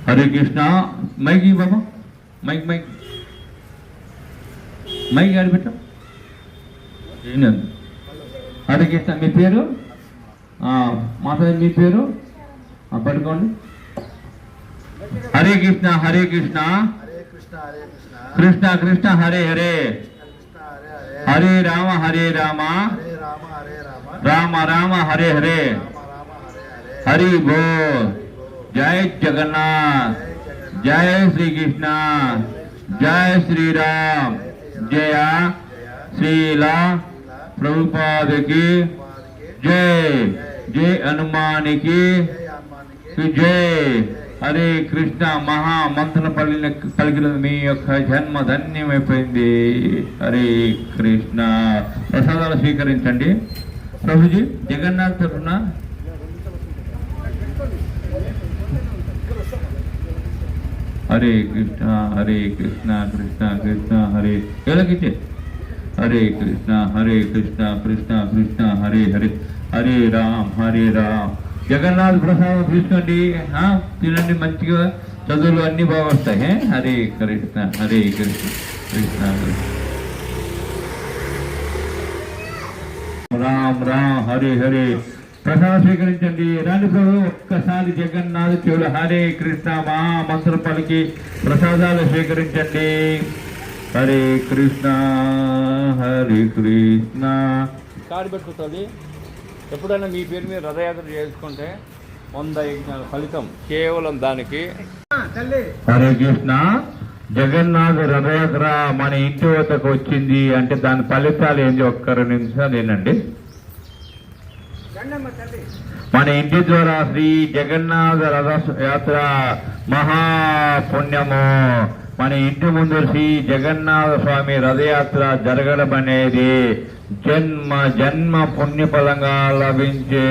Hare Krishna. Mike ఈ బాబా, mike mike mike ఆడిపెట్టాం. హరే కృష్ణ. మీ పేరు మాతాజీ, మీ పేరు పట్టుకోండి. హరే కృష్ణ హరే కృష్ణ కృష్ణ కృష్ణ హరే హరే, హరే రామ రామ రామ హరే హరే. హరి బోల్. జై జగన్నాథ్, జై శ్రీకృష్ణ, జై శ్రీరామ్, జయ శ్రీలా ప్రభుపాదకి జై, జై హనుమానికి జై. హరే కృష్ణ. మహామంత్ర పలికిన మీ యొక్క జన్మ ధన్యమైపోయింది. హరే కృష్ణ. ప్రసాదాలు స్వీకరించండి. ప్రభుజీ జగన్నాథ్ తరఫున హరే కృష్ణ హరే కృష్ణ కృష్ణ కృష్ణ హరే ఎలాగితే హరే కృష్ణ కృష్ణ కృష్ణ హరే హరే, హరే రామ్. జగన్నాథ్ ప్రసాదం తీసుకోండి, తినండి, మంచిగా చదువులు అన్ని బాగా వస్తాయి. హరే కృష్ణ కృష్ణ కృష్ణ రామ్ హరే హరే. ప్రసాదం స్వీకరించండి. రాని ప్రభు ఒక్కసారి జగన్నాథ్ చెవులు హరే కృష్ణ మహామంత్రం పలికి ప్రసాదాలు స్వీకరించండి. హరే కృష్ణ కాడి పెట్టుకుంటుంది. ఎప్పుడైనా మీ పేరు మీద రథయాత్ర చేసుకుంటే 100 యజ్ఞాల ఫలితం కేవలం దానికి. హరే కృష్ణ. జగన్నాథ్ రథయాత్ర మన ఇంటి వద్దకు వచ్చింది అంటే దాని ఫలితాలు ఏంటి? ఒక్క 2 నిమిషాలు ఏనండి. మన ఇంటి ద్వారా శ్రీ జగన్నాథ రథయాత్ర మహాపుణ్యము. మన ఇంటి ముందు శ్రీ జగన్నాథ స్వామి రథయాత్ర జరగడం అనేది జన్మ పుణ్యఫలంగా లభించే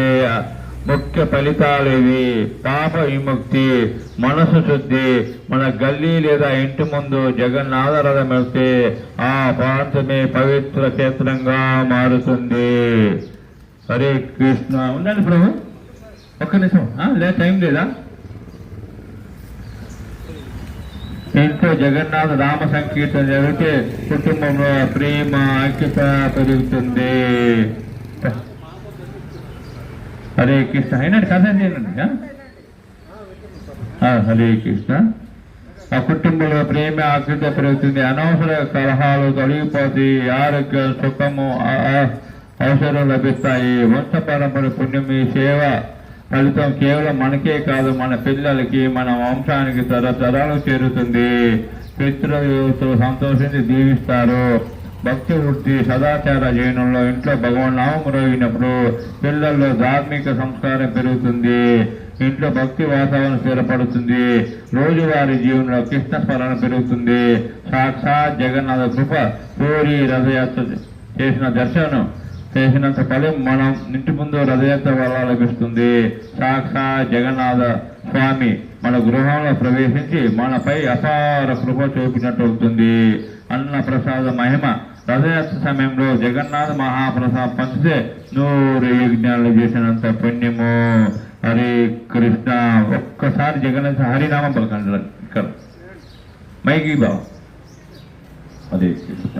ముఖ్య ఫలితాలు ఇవి. పాప విముక్తి, మనసు శుద్ధి. మన గల్లీ లేదా ఇంటి ముందు జగన్నాథ రథం వెళ్తే ఆ ప్రాంతమే పవిత్ర క్షేత్రంగా మారుతుంది. హరే కృష్ణ. ఉండండి ప్రభు, ఒక్క నిమిషం. టైం లేదా? ఇంట్లో జగన్నాథ రామ సంకీర్తన జరిగితే కుటుంబంలో ప్రేమ ఐక్యత పెరుగుతుంది. హరే కృష్ణ. అయినండి కథ చేయండి. హరే కృష్ణ. ఆ కుటుంబంలో ప్రేమ ఐక్యత పెరుగుతుంది. అనవసర కలహాలు తొలగిపోతాయి. ఆరోగ్యం, సుఖము, అవసరం లభిస్తాయి. వంశ పరంపర పుణ్యం ఈ సేవ ఫలితం కేవలం మనకే కాదు, మన పిల్లలకి, మన వంశానికి తరతరాలు చేరుతుంది. పితృదేవతలు సంతోషించి దీవిస్తారు. భక్తి వృత్తి, సదాచార జీవనంలో ఇంట్లో భగవాన్ నామం రోగినప్పుడు పిల్లల్లో ధార్మిక సంస్కారం పెరుగుతుంది. ఇంట్లో భక్తి వాతావరణం స్థిరపడుతుంది. రోజువారీ జీవనంలో కృష్ణ స్మరణ పెరుగుతుంది. సాక్షాత్ జగన్నాథ కృప పూరి రథయాత్ర చేసినంత ఫలం మనం ఇంటి ముందు రథయాత్ర వల్ల లభిస్తుంది. సాక్షాత్ జగన్నాథ స్వామి మన గృహంలో ప్రవేశించి మనపై అపార కృప చూపినట్టు అవుతుంది. అన్న ప్రసాద మహిమ. రథయాత్ర సమయంలో జగన్నాథ మహాప్రసాదం పంచితే 100 యజ్ఞాలు చేసినంత పుణ్యము. హరే కృష్ణ. ఒక్కసారి జగన్నాథ హరినామం పలకండి. ఇక్కడ మైకి బావ. హరే కృష్ణ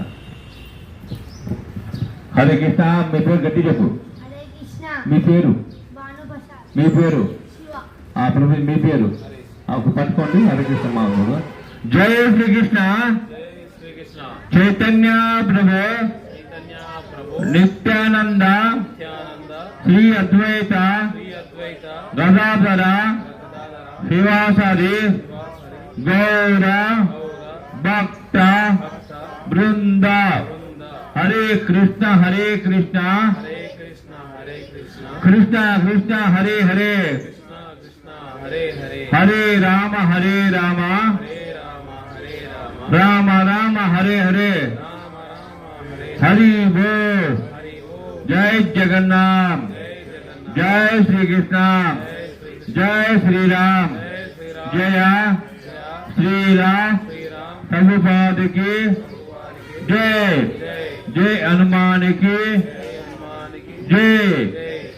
హరే కృష్ణ. మీ పేరు గట్టి చెప్పు. మీ పేరు ప్రభు, మీ పేరు పట్టుకోండి. హరే కృష్ణ మామూలు. జై శ్రీకృష్ణ. చైతన్య ప్రభు నిత్యానంద శ్రీ అద్వైత గదాధర శివాసారి గౌర భక్త బృంద. హరే కృష్ణ కృష్ణ కృష్ణ హరే హరే, హరే రామ రామ రామ హరే హరే. హరి బోల్. జై జగన్నాథ్, జై శ్రీకృష్ణ, జై శ్రీరామ్, జయ శ్రీరామ్ ప్రభుపాదకి జై, జై హనుమానికి జై.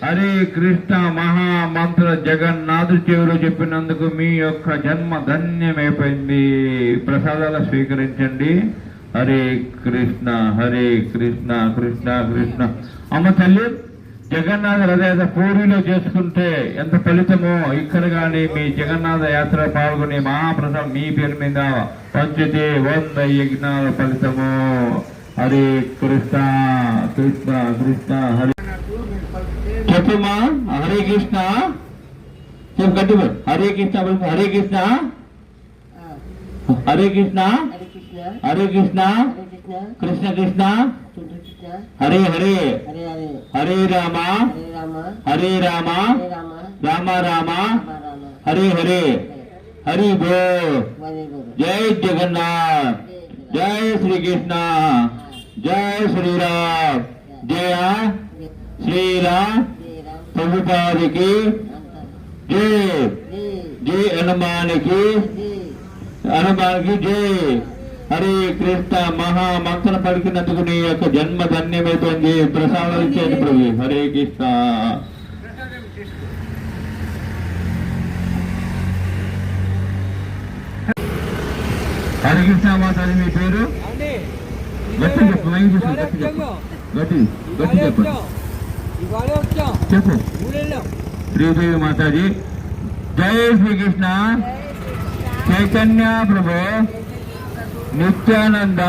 హరే కృష్ణ మహామంత్ర జగన్నాథుడి చెవిలో చెప్పినందుకు మీ యొక్క జన్మ ధన్యమైపోయింది. ప్రసాదాలు స్వీకరించండి. హరే కృష్ణ హరే కృష్ణ కృష్ణ కృష్ణ. అమ్మ తల్లి, జగన్నాథ రథయాత్ర పూరిలో చేసుకుంటే ఎంత ఫలితమో ఇక్కడ కానీ మీ జగన్నాథ యాత్ర పాల్గొని మహాప్రసాదం మీ పేరు మీద పంచితే 100 యజ్ఞాల ఫలితము. హరే కృష్ణ కృష్ణ కృష్ణ హరే. చెప్పమ్మా. హరే కృష్ణ చెప్పు గట్టి. హరే కృష్ణ హరే కృష్ణ హరే కృష్ణ హరే కృష్ణ కృష్ణ కృష్ణ హరే హరే హరే రామ హరే రామ రామ రామ హరే హరే హరి బోల్. జై జగన్నాథ్. జై శ్రీకృష్ణ. జై శ్రీరామ్. జయ శ్రీరామ్ ప్రభుపాదికి జై. జై హనుమానికి జై. హరే కృష్ణ మహామంత్రం పలికినందుకు నీ యొక్క జన్మ ధన్యమైపోయింది. ప్రసాదం ఇచ్చేది ప్రభు. హరే కృష్ణ. హరే కృష్ణ మాతాజీ మీ పేరు గట్టి చెప్పు. గట్టి చెప్పు. గట్టి గట్టి చెప్పు. చెప్పు. శ్రీదేవి మాతాజీ. జై శ్రీకృష్ణ చైతన్య ప్రభు నిత్యానంద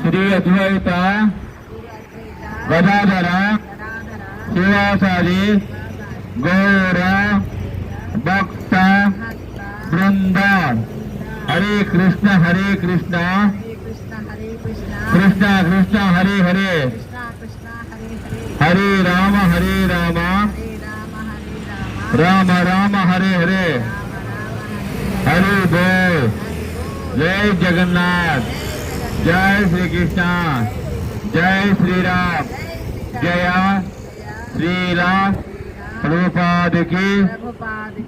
శ్రీ అద్వైత గదాధర శివాసారి గౌర భక్త బృంద. హరే కృష్ణ హరే కృష్ణ కృష్ణ కృష్ణ హరే హరే హరే రామ రామ రామ హరే హరే హరి బోల్. జై జగన్నాథ్. జై శ్రీకృష్ణ. జై శ్రీరామ్. జయ శ్రీరామ్ ప్రభుపాదికి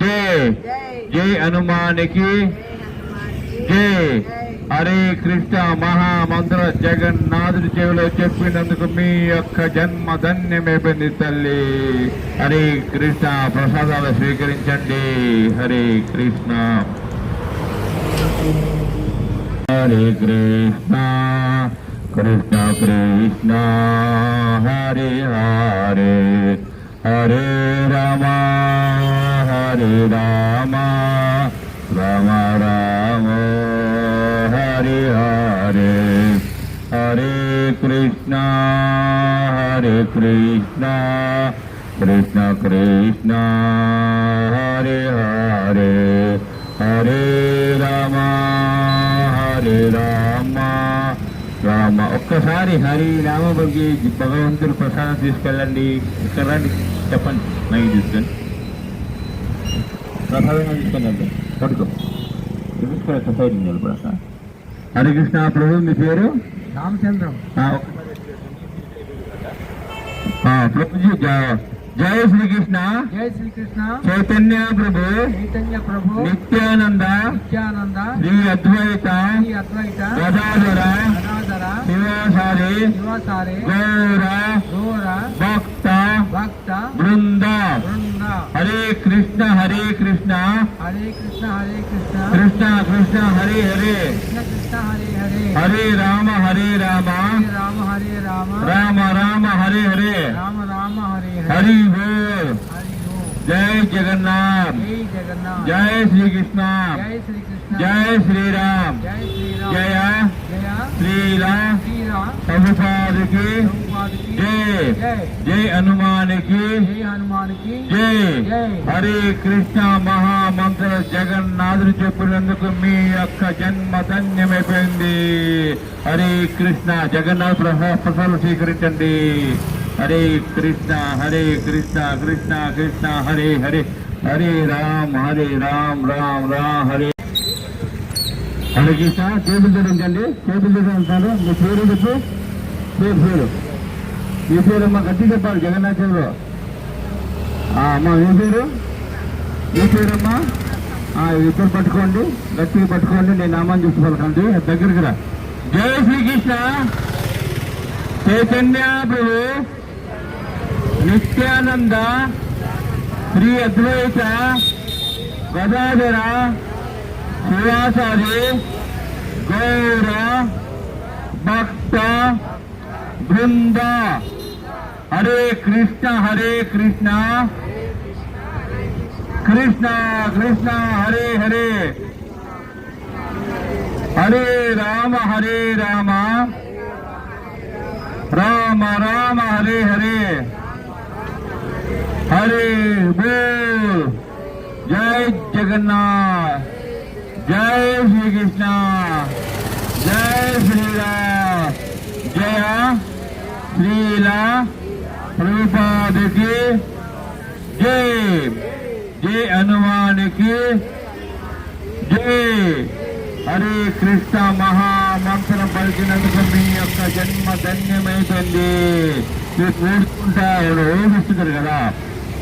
జై. జై హనుమానికి జై. హరే కృష్ణ మహామంత్ర జగన్నాథుడి చెవిలో చెప్పినందుకు మీ యొక్క జన్మ ధన్యమైపోయింది తల్లి. హరే కృష్ణ. ప్రసాదాలు స్వీకరించండి. హరే కృష్ణ. హరే కృష్ణ కృష్ణ కృష్ణ హరే హరే హరే రామ రామ రామ హరే హరే హరే కృష్ణ కృష్ణ కృష్ణ హరే హరే హరే రామ రామ. ఒక్కసారి హరి రామ ಬಗ್ಗೆ భగవంతుడు ప్రసాదం తీసుకెళ్ళండి. ఇక్కడ రండి చెప్పండి. నైట్ తీసుకొని ప్రసాదంగా తీసుకెళ్ళండి. పట్టుకో తీసుకెళ్ళి సైడ్ నిలబడతా. హరే కృష్ణ ప్రభు మీ పేరు రామచంద్రం. ప్రభుజీ జై శ్రీకృష్ణ. జై శ్రీకృష్ణ చైతన్య ప్రభు నిత్యానంద శ్రీ అద్వైత గదాధర శివాసారి గౌర భక్త బృంద. హరే కృష్ణ కృష్ణ కృష్ణ హరే హరే హరే రామ రామ రామ హరే హరే హరి బోల్. జై జగన్నాథ్. జై శ్రీకృష్ణ. జై శ్రీరామ్. జయ శ్రీరామ్ ప్రభుపాదికి జై. జై హనుమానికి జై. హరే కృష్ణ మహామంత్ర జగన్నాథుడు చెప్పినందుకు మీ యొక్క జన్మ ధన్యమైపోయింది. హరే కృష్ణ. జగన్నాథ్ ప్రసాదాలు స్వీకరించండి. హరే కృష్ణ కృష్ణ కృష్ణ హరే హరే హరే రామ్ రామ్ రామ్ హరే. హరే కృష్ణ. చేతులు ధరించండి. చేతులు ధరించాలి. మీ పేరు చెప్పు. పేరు మీ పేరమ్మా గట్టి చెప్పాలి. జగన్నాథ్ చెవులో అమ్మా మీ పేరమ్మా ఇద్దరు పట్టుకోండి. గట్టిగా పట్టుకోండి. నేను నామాన్ని చూసుకోవాలండి. దగ్గరికి రా. జై శ్రీకృష్ణ చైతన్య ప్రభు నిత్యానంద శ్రీ అద్వైత గదాధర శివాసారి గౌర భక్త బృంద హరే కృష్ణ కృష్ణ కృష్ణ హరే హరే హరే రామ రామ రామ హరే హరే హరే బోల్ జై జగన్నాథ్ జై శ్రీకృష్ణ జై శ్రీరామ్ జయ శ్రీలా ప్రభుపాదకి జై జై హనుమానికి జై. హరే కృష్ణ మహామంత్రం పలికినందుకు మీ యొక్క జన్మ ధన్యమైపోయింది. మీరు ఓడుకుంటా ఓడిస్తున్నారు కదా,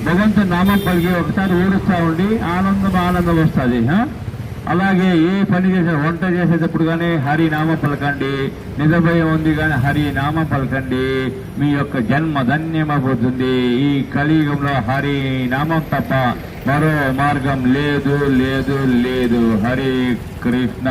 భగవంతుని నామం పలికి ఒకసారి ఓడిస్తా ఉండి ఆనందం వస్తుంది. అలాగే ఏ పని చేసే వంట చేసేటప్పుడు కానీ హరి నామం పలకండి, నిజభయం ఉంది కానీ హరి నామం పలకండి, మీ యొక్క జన్మ ధన్యమైపోతుంది. ఈ కలియుగంలో హరి నామం తప్ప మరో మార్గం లేదు. హరి కృష్ణ.